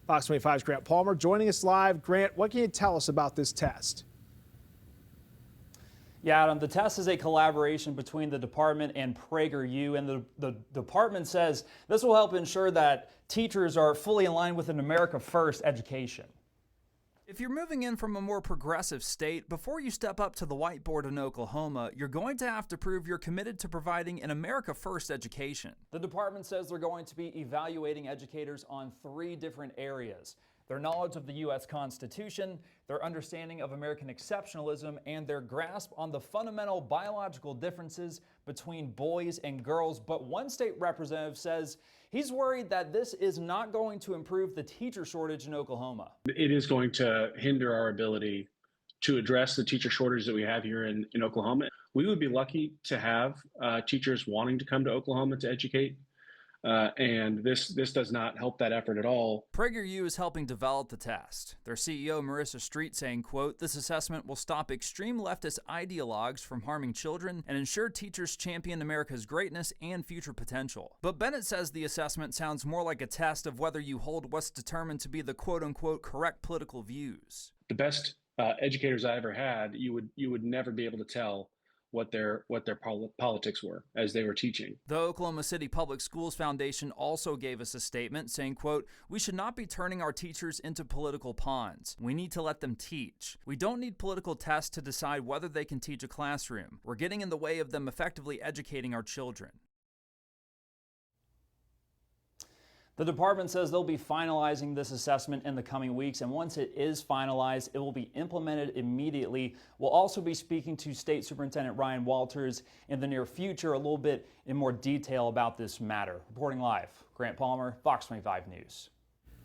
Fox 25's Grant Palmer joining us live. Grant, what can you tell us about this test? Yeah, Adam, the test is a collaboration between the department and PragerU, and the department says this will help ensure that teachers are fully in line with an America First education. If you're moving in from a more progressive state, before you step up to the whiteboard in Oklahoma, you're going to have to prove you're committed to providing an America First education. The department says they're going to be evaluating educators on 3 different areas: their knowledge of the U.S. Constitution, their understanding of American exceptionalism, and their grasp on the fundamental biological differences between boys and girls. But one state representative says he's worried that this is not going to improve the teacher shortage in Oklahoma. It is going to hinder our ability to address the teacher shortage that we have here in Oklahoma. We would be lucky to have teachers wanting to come to Oklahoma to educate. And this does not help that effort at all. PragerU is helping develop the test. Their CEO, Marissa Street, saying, quote, "This assessment will stop extreme leftist ideologues from harming children and ensure teachers champion America's greatness and future potential." But Bennett says the assessment sounds more like a test of whether you hold what's determined to be the quote-unquote correct political views. The best educators I ever had, you would never be able to tell what their politics were as they were teaching. The Oklahoma City Public Schools Foundation also gave us a statement saying, quote, "We should not be turning our teachers into political pawns. We need to let them teach. We don't need political tests to decide whether they can teach a classroom. We're getting in the way of them effectively educating our children." The department says they'll be finalizing this assessment in the coming weeks, and once it is finalized, it will be implemented immediately. We'll also be speaking to State Superintendent Ryan Walters in the near future a little bit in more detail about this matter. Reporting live, Grant Palmer, Fox 25 News.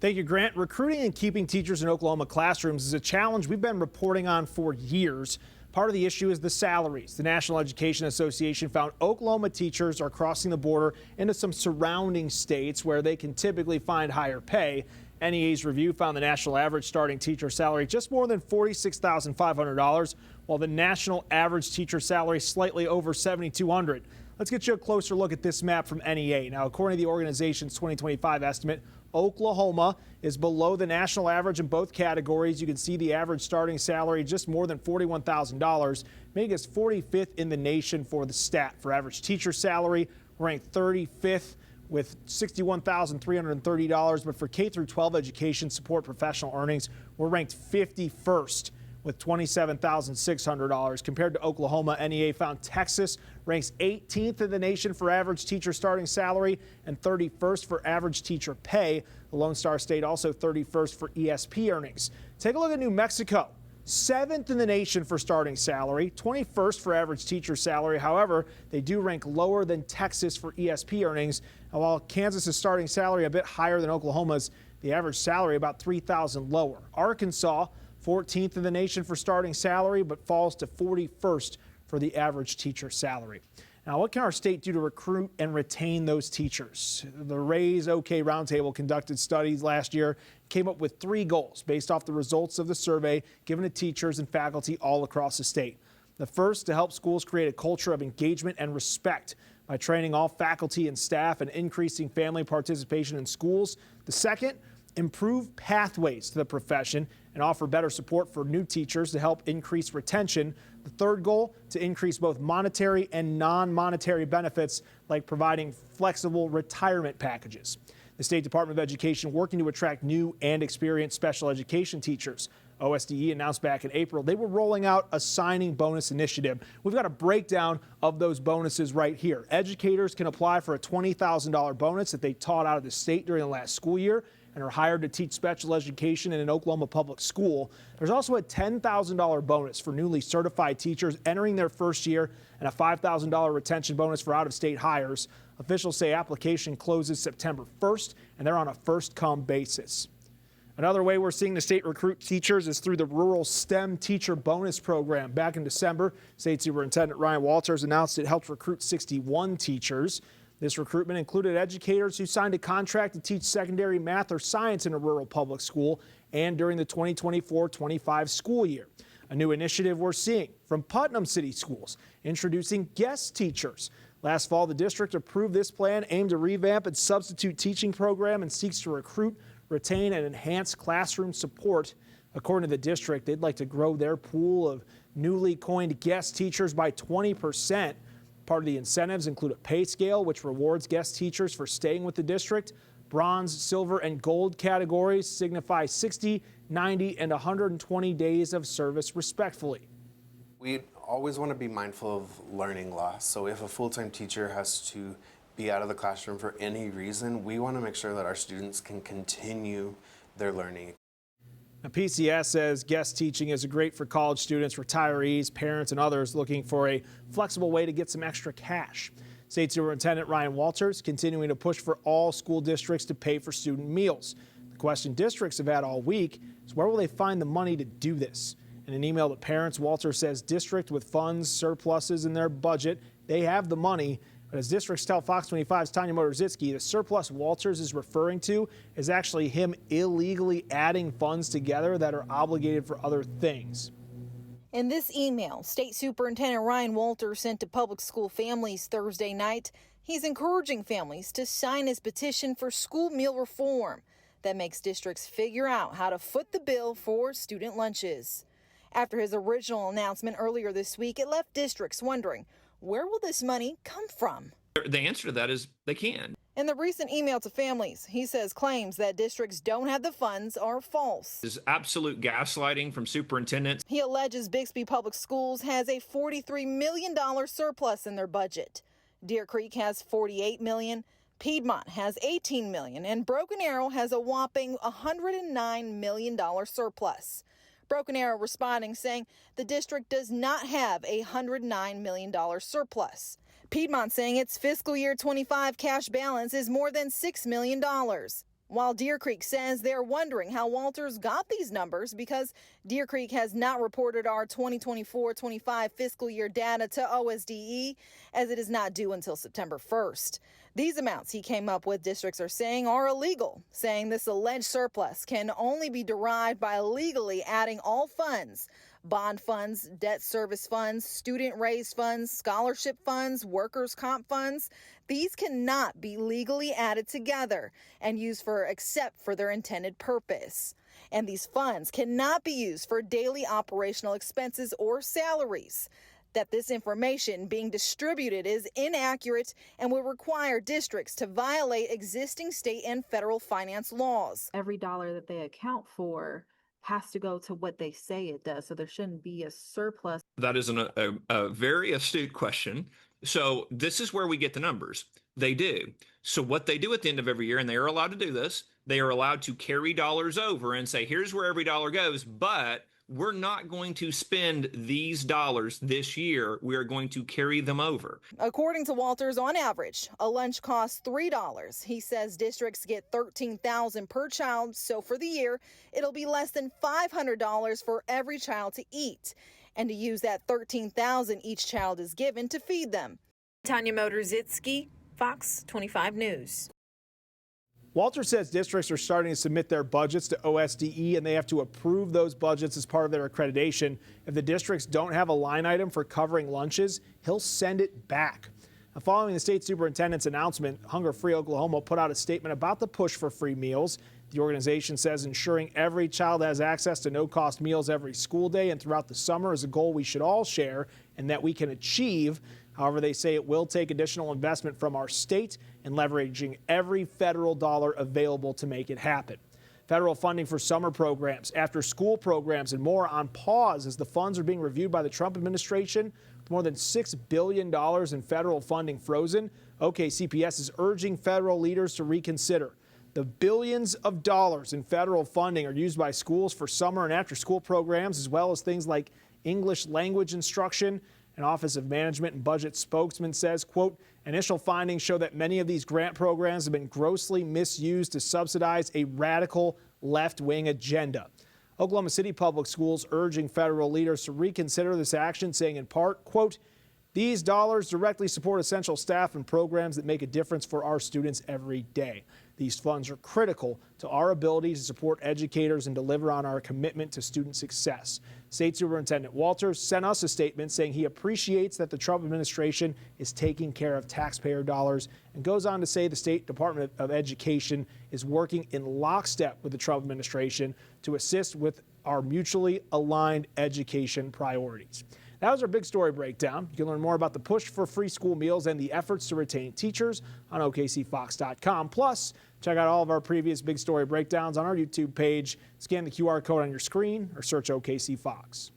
Thank you, Grant. Recruiting and keeping teachers in Oklahoma classrooms is a challenge we've been reporting on for years. Part of the issue is the salaries. The National Education Association found Oklahoma teachers are crossing the border into some surrounding states where they can typically find higher pay. NEA's review found the national average starting teacher salary just more than $46,500, while the national average teacher salary slightly over $7,200. Let's get you a closer look at this map from NEA. Now, according to the organization's 2025 estimate, Oklahoma is below the national average in both categories. You can see the average starting salary just more than $41,000, making us 45th in the nation for the stat. For average teacher salary, we're ranked 35th with $61,330. But for K through 12 education support professional earnings, we're ranked 51st with $27,600. Compared to Oklahoma, NEA found Texas ranks 18th in the nation for average teacher starting salary and 31st for average teacher pay. The Lone Star State also 31st for ESP earnings. Take a look at New Mexico. 7th in the nation for starting salary, 21st for average teacher salary. However, they do rank lower than Texas for ESP earnings. And while Kansas's starting salary a bit higher than Oklahoma's, the average salary about $3,000 lower. Arkansas 14th in the nation for starting salary, but falls to 41st for the average teacher salary. Now, what can our state do to recruit and retain those teachers? The Raise OK Roundtable conducted studies last year, came up with 3 goals based off the results of the survey given to teachers and faculty all across the state. The first, to help schools create a culture of engagement and respect by training all faculty and staff and increasing family participation in schools. The second, improve pathways to the profession and offer better support for new teachers to help increase retention. The third goal, to increase both monetary and non-monetary benefits like providing flexible retirement packages. The State Department of Education working to attract new and experienced special education teachers. OSDE announced back in April they were rolling out a signing bonus initiative. We've got a breakdown of those bonuses right here. Educators can apply for a $20,000 bonus that they taught out of the state during the last school year and are hired to teach special education in an Oklahoma public school. There's also a $10,000 bonus for newly certified teachers entering their first year and a $5,000 retention bonus for out-of-state hires. Officials say application closes September 1st, and they're on a first-come basis. Another way we're seeing the state recruit teachers is through the Rural STEM Teacher Bonus Program. Back in December, State Superintendent Ryan Walters announced it helped recruit 61 teachers. This recruitment included educators who signed a contract to teach secondary math or science in a rural public school and during the 2024-25 school year. A new initiative we're seeing from Putnam City Schools, introducing guest teachers. Last fall, the district approved this plan aimed to revamp its substitute teaching program and seeks to recruit, retain and enhance classroom support. According to the district, they'd like to grow their pool of newly coined guest teachers by 20%. Part of the incentives include a pay scale, which rewards guest teachers for staying with the district. Bronze, silver, and gold categories signify 60, 90, and 120 days of service, respectively. We always want to be mindful of learning loss. So if a full-time teacher has to be out of the classroom for any reason, we want to make sure that our students can continue their learning. Now, PCS says guest teaching is great for college students, retirees, parents, and others looking for a flexible way to get some extra cash. State Superintendent Ryan Walters continuing to push for all school districts to pay for student meals. The question districts have had all week is where will they find the money to do this? In an email to parents, Walters says district with funds, surpluses in their budget, they have the money. But as districts tell Fox 25's Tanya Motorzitsky, the surplus Walters is referring to is actually him illegally adding funds together that are obligated for other things. In this email, State Superintendent Ryan Walters sent to public school families Thursday night, he's encouraging families to sign his petition for school meal reform that makes districts figure out how to foot the bill for student lunches. After his original announcement earlier this week, it left districts wondering, where will this money come from? The answer to that is they can. In the recent email to families, he says claims that districts don't have the funds are false. This is absolute gaslighting from superintendents. He alleges Bixby Public Schools has a $43 million surplus in their budget. Deer Creek has $48 million, Piedmont has $18 million, and Broken Arrow has a whopping $109 million surplus. Broken Arrow responding saying the district does not have a $109 million surplus. Piedmont saying its fiscal year 25 cash balance is more than $6 million. While Deer Creek says they're wondering how Walters got these numbers because Deer Creek has not reported our 2024-25 fiscal year data to OSDE as it is not due until September 1st. These amounts he came up with, districts are saying, are illegal, saying this alleged surplus can only be derived by legally adding all funds, bond funds, debt service funds, student-raised funds, scholarship funds, workers' comp funds. These cannot be legally added together and used except for their intended purpose. And these funds cannot be used for daily operational expenses or salaries. That this information being distributed is inaccurate and will require districts to violate existing state and federal finance laws. Every dollar that they account for has to go to what they say it does, so there shouldn't be a surplus. That is a very astute question. So this is where we get the numbers. They do. So what they do at the end of every year, and they are allowed to do this, they are allowed to carry dollars over and say, here's where every dollar goes, but we're not going to spend these dollars this year. We are going to carry them over. According to Walters, on average, a lunch costs $3. He says districts get $13,000 per child, so for the year, it'll be less than $500 for every child to eat, and to use that $13,000 each child is given to feed them. Tanya Motorzitsky, Fox 25 News. Walter says districts are starting to submit their budgets to OSDE and they have to approve those budgets as part of their accreditation. If the districts don't have a line item for covering lunches, he'll send it back. Now, following the state superintendent's announcement, Hunger Free Oklahoma put out a statement about the push for free meals. The organization says ensuring every child has access to no-cost meals every school day and throughout the summer is a goal we should all share and that we can achieve. However, they say it will take additional investment from our state and leveraging every federal dollar available to make it happen. Federal funding for summer programs, after-school programs, and more on pause as the funds are being reviewed by the Trump administration. With more than $6 billion in federal funding frozen, OKCPS is urging federal leaders to reconsider. The billions of dollars in federal funding are used by schools for summer and after-school programs, as well as things like English language instruction. An Office of Management and Budget spokesman says, quote, initial findings show that many of these grant programs have been grossly misused to subsidize a radical left-wing agenda. Oklahoma City Public Schools urging federal leaders to reconsider this action, saying in part, quote, these dollars directly support essential staff and programs that make a difference for our students every day. These funds are critical to our ability to support educators and deliver on our commitment to student success. State Superintendent Walters sent us a statement saying he appreciates that the Trump administration is taking care of taxpayer dollars, and goes on to say the State Department of Education is working in lockstep with the Trump administration to assist with our mutually aligned education priorities. That was our big story breakdown. You can learn more about the push for free school meals and the efforts to retain teachers on OKCFox.com. Plus, check out all of our previous big story breakdowns on our YouTube page. Scan the QR code on your screen or search OKC Fox.